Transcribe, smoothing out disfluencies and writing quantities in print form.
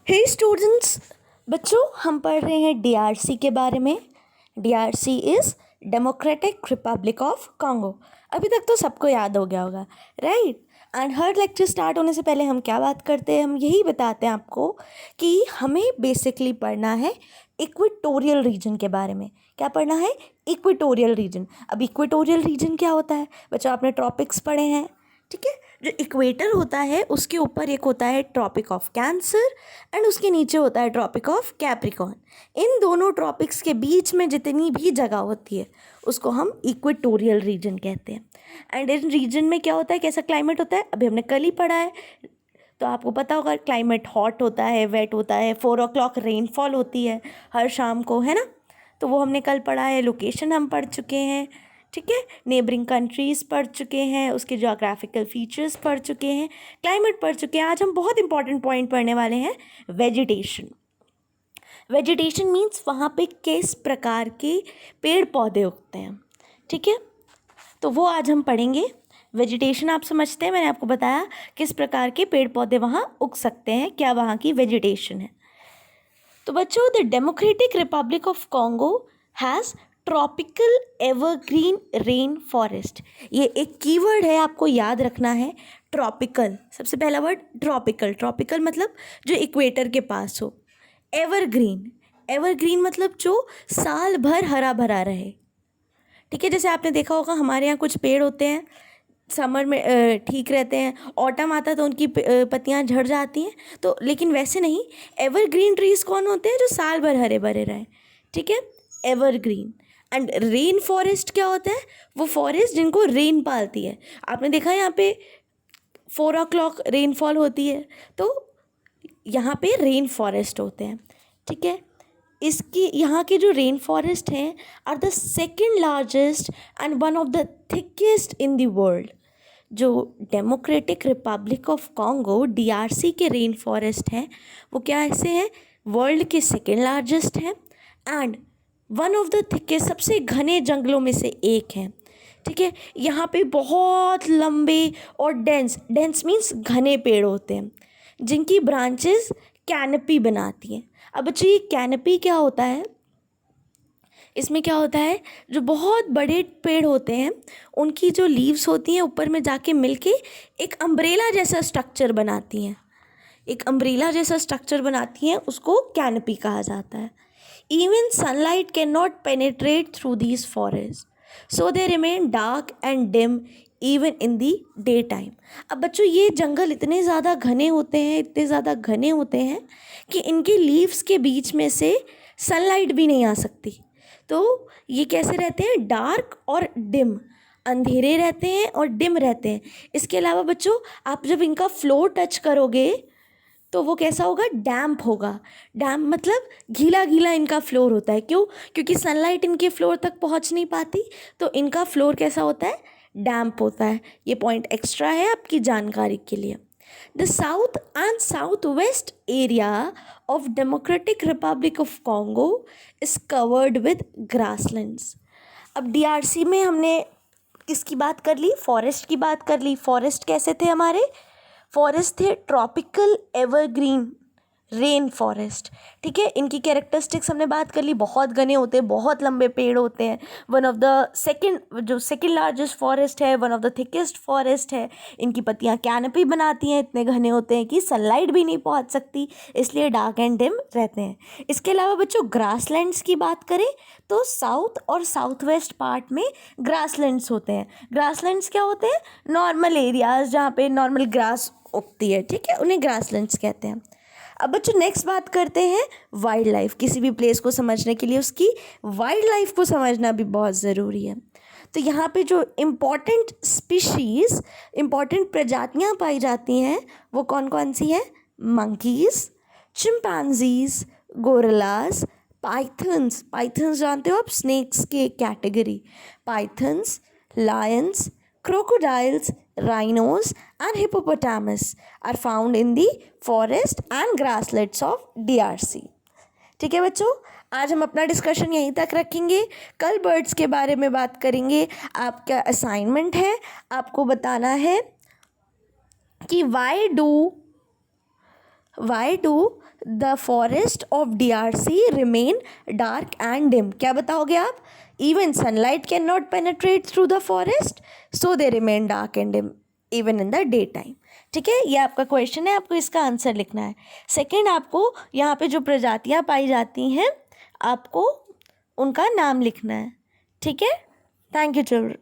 हे students, बच्चों हम पढ़ रहे हैं डीआरसी के बारे में। DRC is democratic Republic of Congo. अभी तक तो सबको याद हो गया होगा, right. And her lecture start होने से पहले हम क्या बात करते हैं, हम यही बताते हैं आपको कि हमें बेसिकली पढ़ना है इक्वेटोरियल रीजन के बारे में। क्या पढ़ना है? Equatorial region. अब इक्वेटोरियल रीजन क्या होता है बच्चों? आपने ट्रॉपिक्स पढ़े हैं, ठीक है। जो इक्वेटर होता है उसके ऊपर एक होता है ट्रॉपिक ऑफ कैंसर एंड उसके नीचे होता है ट्रॉपिक ऑफ कैप्रिकॉर्न। इन दोनों ट्रॉपिक्स के बीच में जितनी भी जगह होती है उसको हम इक्वेटोरियल रीजन कहते हैं। एंड इन रीजन में क्या होता है, कैसा क्लाइमेट होता है, अभी हमने कल ही पढ़ा है तो आपको पता होगा। क्लाइमेट हॉट होता है, वेट होता है, 4 o'clock रेनफॉल होती है हर शाम को, है ना। तो वो हमने कल पढ़ा है। लोकेशन हम पढ़ चुके हैं, ठीक है। नेबरिंग कंट्रीज़ पढ़ चुके हैं, उसके जोग्राफिकल फीचर्स पढ़ चुके हैं, क्लाइमेट पढ़ चुके हैं। आज हम बहुत इंपॉर्टेंट पॉइंट पढ़ने वाले हैं, वेजिटेशन। वेजिटेशन मीन्स वहाँ पे किस प्रकार के पेड़ पौधे उगते हैं, ठीक है। तो वो आज हम पढ़ेंगे। वेजिटेशन आप समझते हैं, मैंने आपको बताया किस प्रकार के पेड़ पौधे वहाँ उग सकते हैं, क्या वहाँ की वेजिटेशन है। तो बच्चों, the democratic Republic of Congo has tropical evergreen rain forest. ये एक कीवर्ड है, आपको याद रखना है। ट्रॉपिकल, सबसे पहला वर्ड ट्रॉपिकल। ट्रॉपिकल मतलब जो इक्वेटर के पास हो। एवरग्रीन, एवरग्रीन मतलब जो साल भर हरा भरा रहे, ठीक है। जैसे आपने देखा होगा हमारे यहाँ कुछ पेड़ होते हैं समर में ठीक रहते हैं, ऑटम आता तो उनकी पत्तियां झड़ जाती हैं, तो लेकिन वैसे नहीं। एवरग्रीन ट्रीज कौन होते हैं? जो साल भर हरे भरे रहें, ठीक है, एवरग्रीन। एंड रेन फॉरेस्ट क्या होता है? वो फॉरेस्ट जिनको रेन पालती है। आपने देखा है यहाँ पे 4 o'clock रेनफॉल होती है, तो यहाँ पे रेन फॉरेस्ट होते हैं, ठीक है। इसकी यहाँ के जो रेन फॉरेस्ट हैं are the second largest and one of the thickest in the world. जो Democratic Republic of Congo DRC के रेन फॉरेस्ट हैं वो क्या ऐसे हैं? वर्ल्ड के सेकेंड लार्जेस्ट हैं and one of the thickest, सबसे घने जंगलों में से एक है, ठीक है। यहाँ पे बहुत लंबे और डेंस, डेंस मीन्स घने पेड़ होते हैं जिनकी ब्रांचेस कैनपी बनाती हैं। अब बच्चों, ये कैनपी क्या होता है? इसमें क्या होता है, जो बहुत बड़े पेड़ होते हैं उनकी जो लीव्स होती हैं ऊपर में जाके मिलके एक अम्ब्रेला जैसा स्ट्रक्चर बनाती हैं। एक अम्ब्रेला जैसा स्ट्रक्चर बनाती हैं, उसको कैनपी कहा जाता है। Even sunlight can not penetrate through these forest, so they remain dark and dim even in the day time. अब बच्चों, ये जंगल इतने ज़्यादा घने होते हैं, इतने ज़्यादा घने होते हैं कि इनके लीव्स के बीच में से सनलाइट भी नहीं आ सकती। तो ये कैसे रहते हैं? डार्क और डिम, अंधेरे रहते हैं और डिम रहते हैं। इसके अलावा बच्चों, आप जब इनका फ्लोर टच करोगे तो वो कैसा होगा? डैम्प होगा। डैम्प मतलब गीला गीला इनका फ्लोर होता है। क्यों? क्योंकि सनलाइट इनके फ्लोर तक पहुंच नहीं पाती, तो इनका फ्लोर कैसा होता है? डैम्प होता है। ये पॉइंट एक्स्ट्रा है आपकी जानकारी के लिए। The south and south west area of democratic Republic of Congo is covered with grasslands. अब डीआरसी में हमने किसकी बात कर ली? फॉरेस्ट की बात कर ली। फॉरेस्ट कैसे थे हमारे? फॉरेस्ट थे ट्रॉपिकल एवरग्रीन रेन फॉरेस्ट, ठीक है। इनकी कैरेक्टरिस्टिक्स हमने बात कर ली। बहुत घने होते हैं, बहुत लंबे पेड़ होते हैं। वन ऑफ द जो सेकेंड लार्जेस्ट फॉरेस्ट है, one of the thickest forest है। इनकी पत्तियां कैनपी बनाती हैं, इतने घने होते हैं कि सनलाइट भी नहीं पहुंच सकती, इसलिए डार्क एंड डिम रहते हैं। इसके अलावा बच्चों, ग्रासलैंड्स की बात करें तो साउथ और साउथ वेस्ट पार्ट में ग्रासलैंड्स होते हैं। ग्रासलैंड्स क्या होते हैं? नॉर्मल एरियाज जहाँ पे नॉर्मल ग्रास उगती है, ठीक है, उन्हें ग्रासलैंड्स कहते हैं। अब बच्चों, नेक्स्ट बात करते हैं वाइल्ड लाइफ। किसी भी प्लेस को समझने के लिए उसकी वाइल्ड लाइफ को समझना भी बहुत ज़रूरी है। तो यहाँ पे जो इम्पॉर्टेंट स्पीशीज़, इम्पॉर्टेंट प्रजातियाँ पाई जाती हैं वो कौन कौन सी हैं? Monkeys, chimpanzees, gorillas, pythons. Pythons जानते हो आप? स्नेक्स की एक category. Pythons, lions, crocodiles, rhinos and hippopotamus are found in the forest and grasslands of DRC। ठीक है बच्चों, आज हम अपना डिस्कशन यहीं तक रखेंगे। कल बर्ड्स के बारे में बात करेंगे। आपका असाइनमेंट है, आपको बताना है कि why do why do the forest of DRC remain dark and dim? क्या बताओगे आप? Even sunlight can not penetrate through the forest, so they remain dark and dim even in the day time. ठीक है, ये आपका question है, आपको इसका आंसर लिखना है। सेकेंड, आपको यहाँ पे जो प्रजातियाँ पाई जाती हैं आपको उनका नाम लिखना है। ठीक है, थैंक यू चिल्ड्रन।